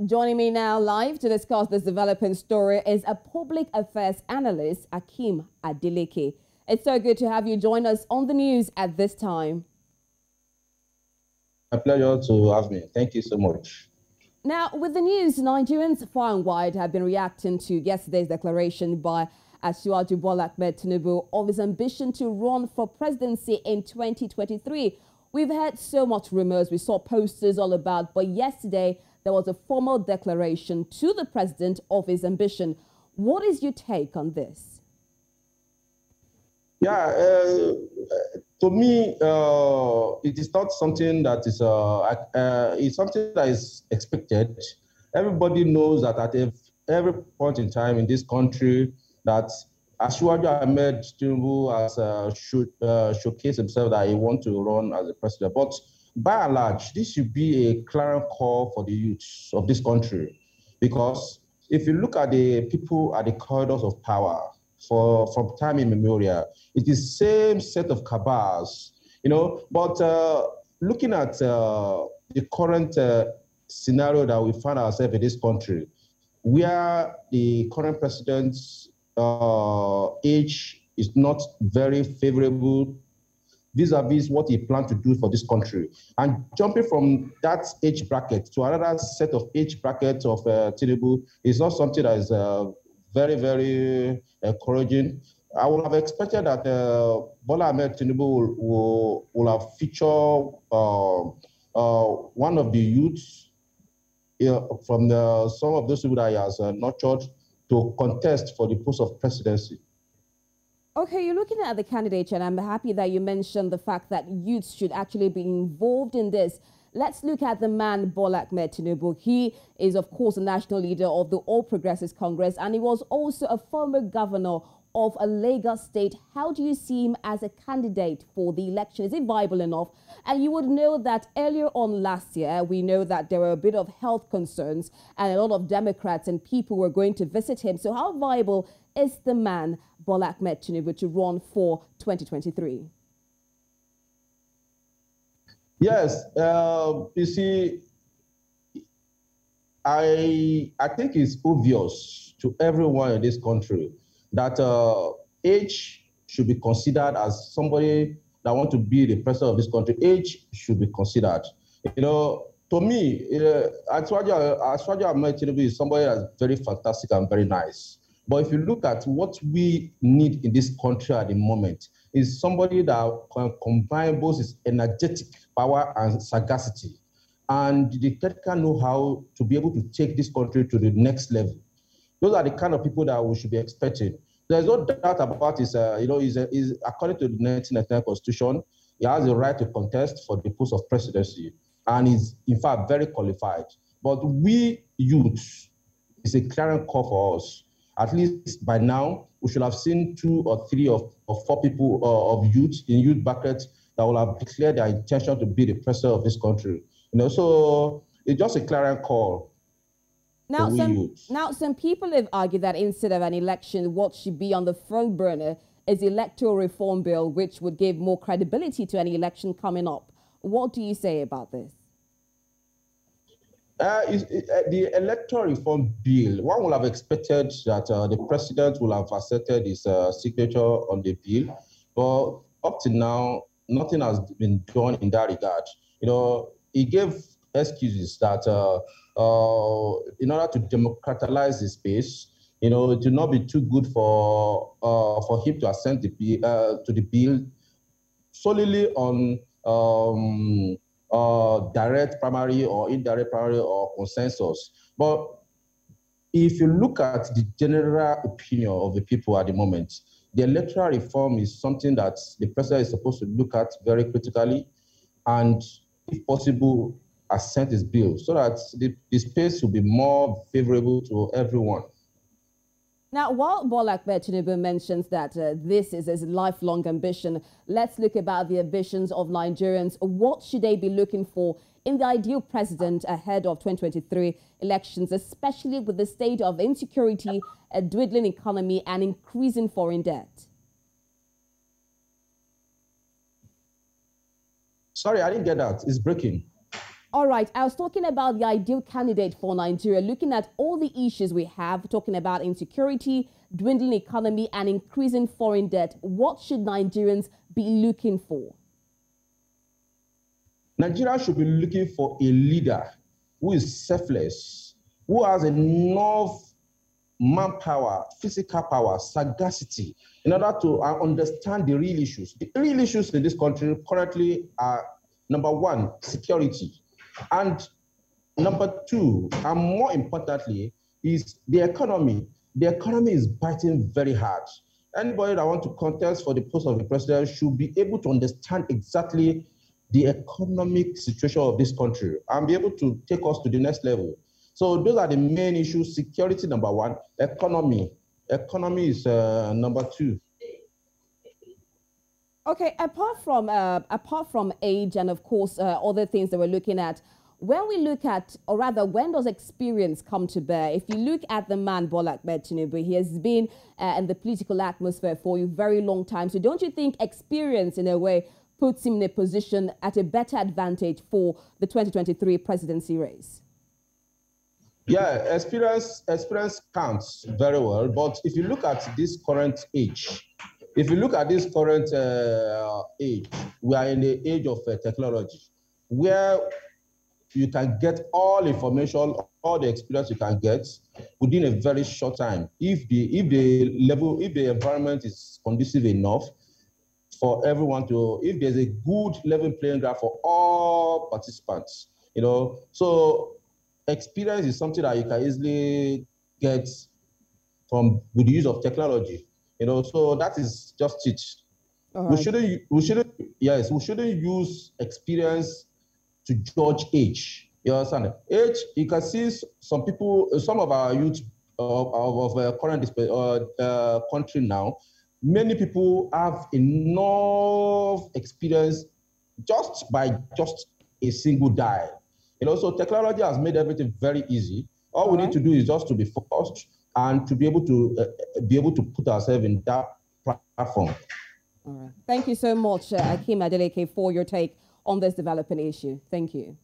Joining me now live to discuss this developing story is a public affairs analyst, Hakeem Adeleke. It's so good to have you join us on the news at this time. A pleasure to have me. Thank you so much. Now, with the news, Nigerians far and wide have been reacting to yesterday's declaration by Asiwaju Bola Ahmed Tinubu of his ambition to run for presidency in 2023. We've heard so much rumors, we saw posters all about, but yesterday there was a formal declaration to the president of his ambition. What is your take on this? Yeah, to me, it is not something that is, it's something that is expected. Everybody knows that at every point in time in this country that Asiwaju Ahmed Tinubu has showcased himself that he wants to run as a president. But by and large, this should be a clarion call for the youth of this country. Because if you look at the people at the corridors of power, from time immemorial, it is same set of cabals, But looking at the current scenario that we find ourselves in this country, where the current president's age is not very favorable vis-a-vis what he planned to do for this country. And jumping from that age bracket to another set of age brackets of Tinubu is not something that is very, very encouraging. I would have expected that Bola Ahmed Tinubu will have featured one of the youths from some of those people that he has nurtured to contest for the post of presidency. Okay, you're looking at the candidature, and I'm happy that you mentioned the fact that youths should actually be involved in this. Let's look at the man, Bola Ahmed Tinubu. He is, of course, a national leader of the All Progressives Congress, and he was also a former governor of a Lagos state. How do you see him as a candidate for the election? Is it viable enough? And you would know that earlier on last year, we know that there were a bit of health concerns and a lot of Democrats and people were going to visit him. So how viable is the man, Bola Ahmed Tinubu, to run for 2023? Yes, you see, I think it's obvious to everyone in this country that age should be considered as somebody that want to be the president of this country. Age should be considered. To me, Asiwaju Ahmed Tinubu is somebody that's very fantastic and very nice. But if you look at what we need in this country at the moment, is somebody that can combine both his energetic power and sagacity and the technical know-how to be able to take this country to the next level. Those are the kind of people that we should be expecting. There's no doubt about his, he's according to the 1999 Constitution, he has the right to contest for the post of presidency and is, in fact, very qualified. But we youths, it's a clarion call for us. At least by now, we should have seen 2 or 3 or 4 people of youth in youth brackets that will have declared their intention to be the president of this country. So it's just a clarion call. Now, some people have argued that instead of an election, what should be on the front burner is the electoral reform bill, which would give more credibility to any election coming up. What do you say about this? The electoral reform bill, one would have expected that the president will have accepted his signature on the bill, but up to now, nothing has been done in that regard. He gave excuses that in order to democratize the space, it would not be too good for him to assent to the bill solely on direct primary or indirect primary or consensus. But if you look at the general opinion of the people at the moment, the electoral reform is something that the president is supposed to look at very critically and, if possible, assent his bill so that the space will be more favorable to everyone. Now, while Bola Ahmed Tinubu mentions that this is his lifelong ambition, let's look about the ambitions of Nigerians. What should they be looking for in the ideal president ahead of 2023 elections, especially with the state of insecurity, a dwindling economy, and increasing foreign debt? Sorry, I didn't get that. It's breaking. All right, I was talking about the ideal candidate for Nigeria, looking at all the issues we have, talking about insecurity, dwindling economy, and increasing foreign debt. What should Nigerians be looking for? Nigeria should be looking for a leader who is selfless, who has enough manpower, physical power, sagacity, in order to understand the real issues. The real issues in this country currently are, number one, security. And number two, and more importantly, is the economy. The economy is biting very hard. Anybody that wants to contest for the post of the president should be able to understand exactly the economic situation of this country and be able to take us to the next level. So those are the main issues: security, number one; economy is number two. Okay, apart from age and of course other things that we're looking at, when we look at, or rather, when does experience come to bear? If you look at the man Bola Ahmed Tinubu, he has been in the political atmosphere for a very long time. So don't you think experience, in a way, puts him in a position at a better advantage for the 2023 presidency race? Yeah, experience counts very well. But if you look at this current age, age, we are in the age of technology, where you can get all information, all the experience you can get within a very short time. If the environment is conducive enough for everyone if there's a good level playing ground for all participants, so experience is something that you can easily get with the use of technology, so that is just it. Right. We shouldn't use experience to judge age. You understand? Age, you can see some people, some of our youth of current country now, many people have enough experience just by a single dial. So technology has made everything very easy. All we need to do is just to be focused and to be able to put ourselves in that platform. All right. Thank you so much, Hakeem Adeleke, for your take on this developing issue. Thank you.